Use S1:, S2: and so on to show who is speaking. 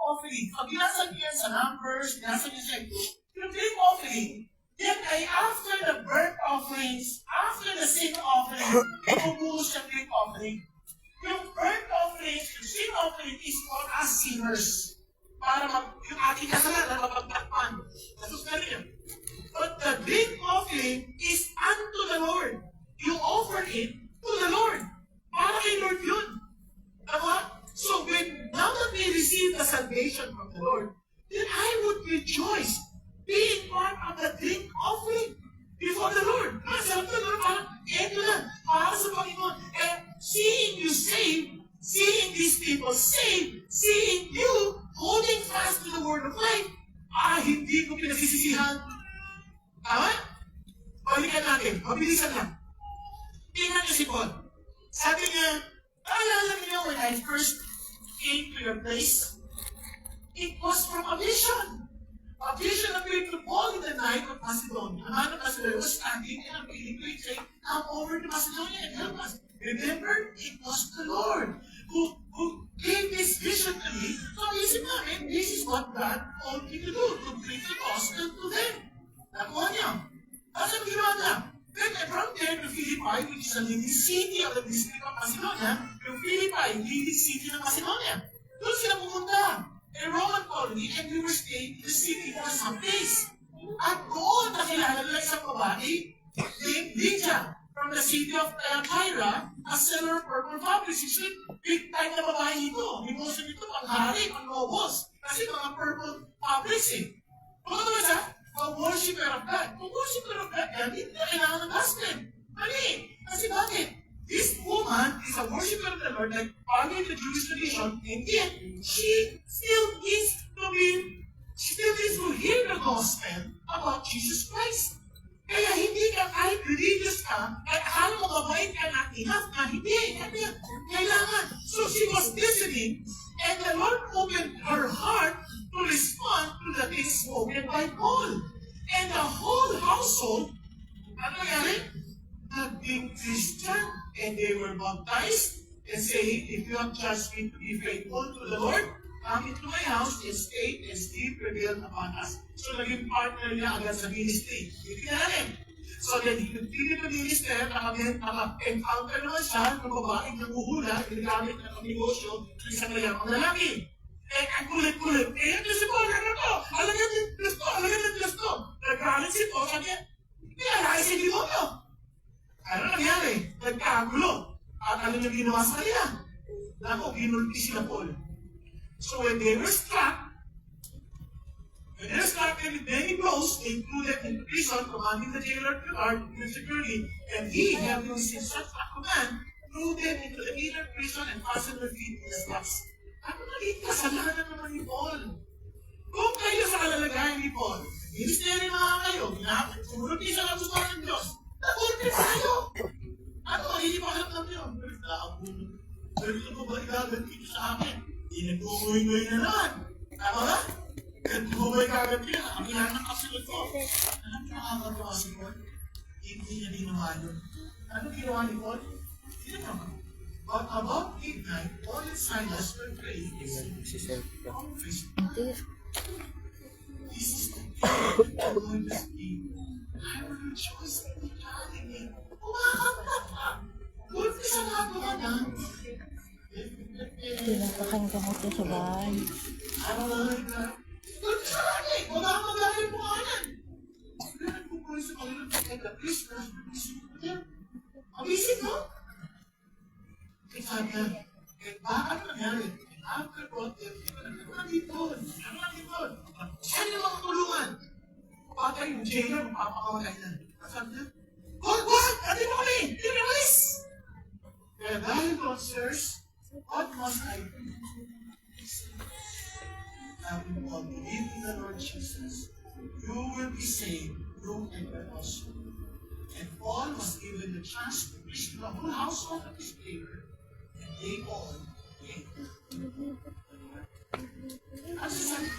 S1: offering, pag binasa niyo yan sa Numbers, binasa niyo sa yung drink offering, yan ay after the burnt offerings, after the sin offering, ibubuhos yung drink offering. Yung burnt offerings, yung sin offering is for us sinners. Para yung ating kasalanan mapagtakpan. Nasusunod yun. But the drink offering is unto the Lord. You offer it to the Lord. Para kay Lord yun. Tama? So now that we receive the salvation from the Lord, then I would rejoice being part of the drink offering before the Lord. Sabi ko, Lord, parang, eto na, para sa Panginoon. And seeing you saved, seeing these people saved, seeing you holding fast to the word of life, hindi ko pinagsisisihan. Tama? Balikan natin, mabilisan lang. Tingnan niyo si Paul. Sabi niya, alala niyo when I first came to your place, it was from a vision. A vision appeared to Paul in the night of Macedonia. A man of Macedonia was standing and appealing to him, saying, come over to Macedonia and help us. Remember, it was the Lord who gave this vision to me. So isip namin, this is what God told me to do, to bring the gospel to them. Nakuha niya. Tapos ang ginawa niya. Then from there to Philippi, which is a leading city of the district of Macedonia, yung Philippi, leading city ng Macedonia. Doon sila pumunta. A Roman colony, and we were staying in the city for some days. At doon nakilala nila isang babae named Lydia from the city of Thyatira, a seller of purple fabrics. She's big time na babae ito. Negosyo nito pang hari, pang nobles. Kasi mga purple fabrics eh. Kung ano ba siya? A worshiper of God. Kung worshiper of God, hindi na kailangan ng gospel. Mali. Kasi bakit? This woman is a worshiper of the Lord, like following the Jewish tradition, and yet she still needs to hear the gospel about Jesus Christ. Kaya hindi ka kahit religious ka, at akala mo mabait ka na enough na hindi. Kailangan. So she was listening, and the Lord opened her heart to respond to the things spoken by Paul. And the whole household, ano nangyari? Naging Christian, and they were baptized, and saying, if you have judged me to be faithful to the Lord, come into my house and stay, and sleep prevailed upon us. So naging partner niya agad sa ministry. Hindi na natin. So then he continued to minister, naka-encounter naman siya ng babaeng nanguhula, ginagamit ng negosyo ng isang layamang lalaki. Eh, ang kulit-kulit. Eh, ito si Paul, ano to? Alagyan ng Diyos to, alagyan ng Diyos to. Nagkalit si Paul, sabi niya, hindi, alagay si Demonyo. Ano nangyari? Nagkagulo. At ano yung ginawa sa kanila? Naku, ginulpi sila Paul. So when they were struck with many blows, they threw them into prison, commanding the jailer to guard them securely, and he, having received such a command, threw them into the inner prison and fastened their feet in the stocks. Ano naging kasalanan naman ni Paul? Kung kayo sa kalalagayan ni Paul, ministeri mga kayo, sumunod niyo sa kagustuhan ng Diyos, nagulpit tayo! Ano, hindi pa alam namin yun. Pero ito ba igagad dito sa akin? Hindi nag-uwi-uwi na naman. Tama ba? Nag-uwi kagad yun. Ang ilan ng kasunod ko. Alam niyo nakakagawa si Paul? Hindi niya ginawa yun. Ano ginawa ni Paul? Hindi naman. But about midnight, Paul and Silas were praying in the office. This is the day the Lord has made. I will rejoice in the God in me. Umakanta pa. Good sa lahat mo na.
S2: Tinatakan ka mo ito sa bahay.
S1: Good sa lahat eh. Magkakagaling mo ka yan. Sila nagpupuloy sa Panginoon at the Christmas. Ang isip mo? Sabi na, bakit nangyari? After God, ano na dito? Saan yung mga tulungan? Patay yung jailer, mapapakamatay na. Sabi niya, wag! Ano mo kami? Hindi na malis! Kaya dahil doon, sirs, what must I do? Sabi mo, believe in the Lord Jesus. You will be saved, you and your household. And Paul was given the chance to preach to the whole household of his neighbor. And they all came. Ano sasabi ko?